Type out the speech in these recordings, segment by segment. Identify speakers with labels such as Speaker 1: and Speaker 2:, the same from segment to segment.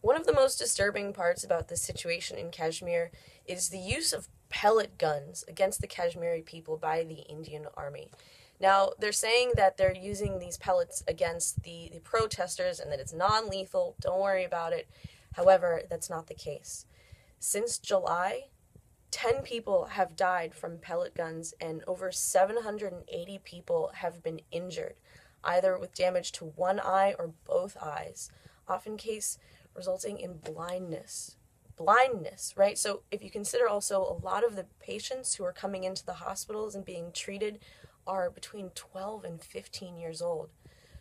Speaker 1: One of the most disturbing parts about this situation in Kashmir is the use of pellet guns against the Kashmiri people by the Indian Army. Now, they're saying that they're using these pellets against the protesters and that it's non-lethal. Don't worry about it. However, that's not the case. Since July, 10 people have died from pellet guns and over 780 people have been injured, either with damage to one eye or both eyes, often case resulting in blindness. Blindness, right? So if you consider also a lot of the patients who are coming into the hospitals and being treated are between 12 and 15 years old.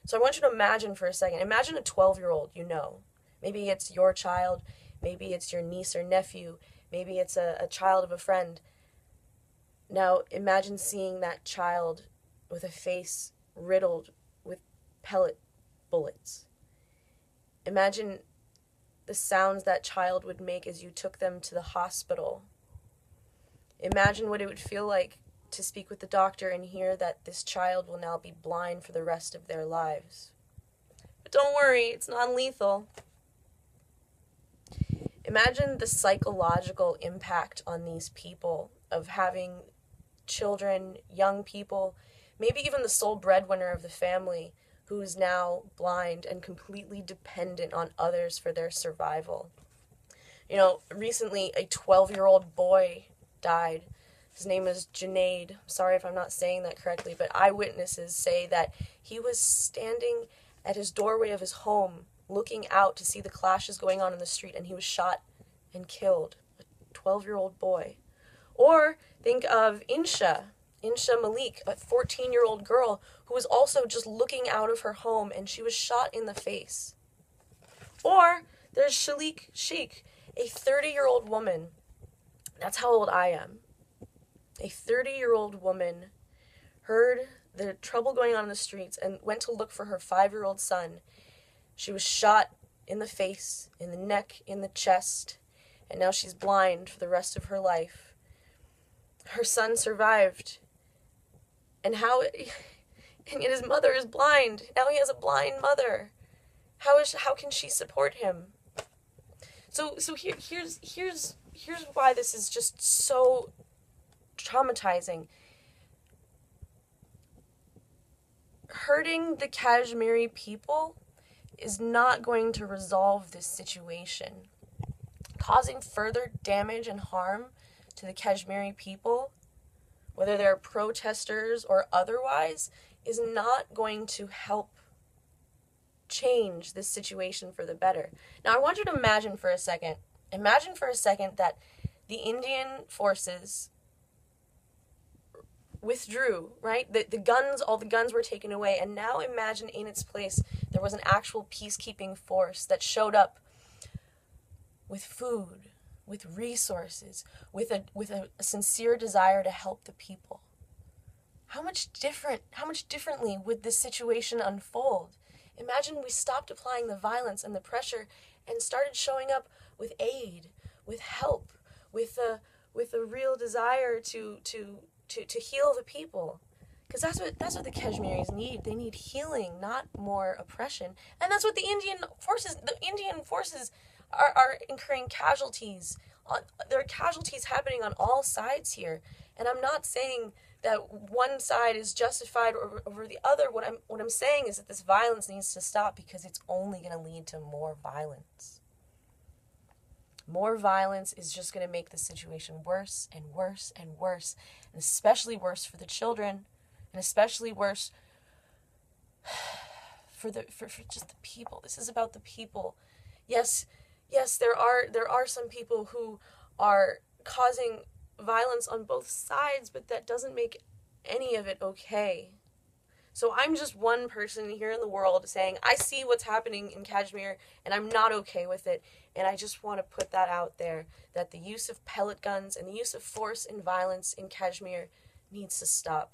Speaker 1: So I want you to imagine for a second, imagine a 12-year-old you know. Maybe it's your child, maybe it's your niece or nephew, maybe it's a child of a friend. Now imagine seeing that child with a face riddled with pellet bullets. Imagine the sounds that child would make as you took them to the hospital. Imagine what it would feel like to speak with the doctor and hear that this child will now be blind for the rest of their lives. But don't worry, it's non-lethal. Imagine the psychological impact on these people of having children, young people, maybe even the sole breadwinner of the family who is now blind and completely dependent on others for their survival. You know, recently a 12-year-old boy died. His name is Junaid. Sorry if I'm not saying that correctly, but eyewitnesses say that he was standing at his doorway of his home, looking out to see the clashes going on in the street, and he was shot and killed. A 12-year-old boy. Or think of Insha Malik, a 14-year-old girl who was also just looking out of her home, and she was shot in the face. Or there's Shalik Sheikh, a 30-year-old woman. That's how old I am. A 30-year-old woman heard the trouble going on in the streets and went to look for her 5-year-old son. She was shot in the face, in the neck, in the chest, and now she's blind for the rest of her life. Her son survived, and yet his mother is blind. Now he has a blind mother. How can she support him? So here's why this is just so traumatizing. Hurting the Kashmiri people is not going to resolve this situation. Causing further damage and harm to the Kashmiri people, whether they're protesters or otherwise, is not going to help change this situation for the better. Now, I want you to imagine for a second that the Indian forces withdrew, right? All the guns were taken away, and now imagine in its place there was an actual peacekeeping force that showed up with food, with resources, with a sincere desire to help the people. How much differently would this situation unfold? Imagine we stopped applying the violence and the pressure and started showing up with aid, with help, with a real desire to heal the people. Because that's what the Kashmiris need. They need healing, not more oppression. And that's what the Indian forces are incurring casualties. There are casualties happening on all sides here. And I'm not saying that one side is justified over the other. What I'm saying is that this violence needs to stop, because it's only going to lead to more violence. More violence is just going to make the situation worse and worse and worse, and especially worse for the children, and especially worse for just the people. This is about the people. Yes, there are some people who are causing violence on both sides, but that doesn't make any of it okay. So I'm just one person here in the world saying, I see what's happening in Kashmir, and I'm not okay with it. And I just want to put that out there, that the use of pellet guns and the use of force and violence in Kashmir needs to stop.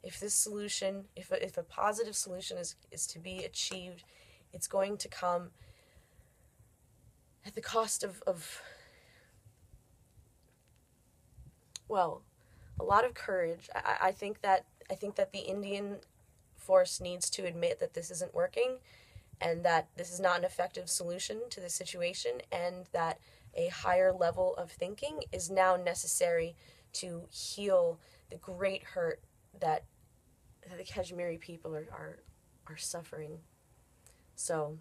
Speaker 1: If this solution, if a positive solution is to be achieved, it's going to come at the cost of a lot of courage. I think that the Indian force needs to admit that this isn't working, and that this is not an effective solution to the situation, and that a higher level of thinking is now necessary to heal the great hurt that the Kashmiri people are suffering. So,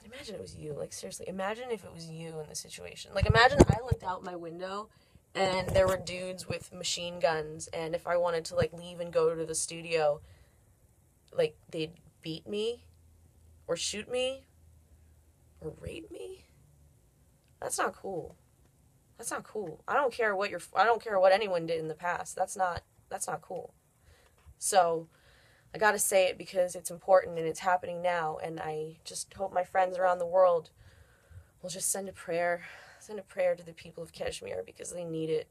Speaker 1: imagine it was you. Like, seriously, imagine if it was you in the situation. Like, imagine I looked out my window and there were dudes with machine guns, and if I wanted to, like, leave and go to the studio, like, they'd beat me or shoot me or rape me. That's not cool. That's not cool. I don't care what anyone did in the past. That's not cool. So, I gotta say it because it's important and it's happening now, and I just hope my friends around the world will just send a prayer to the people of Kashmir, because they need it.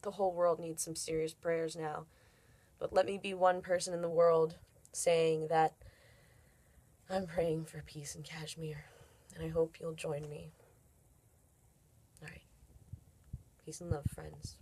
Speaker 1: The whole world needs some serious prayers now. But let me be one person in the world saying that I'm praying for peace in Kashmir, and I hope you'll join me. All right. Peace and love, friends.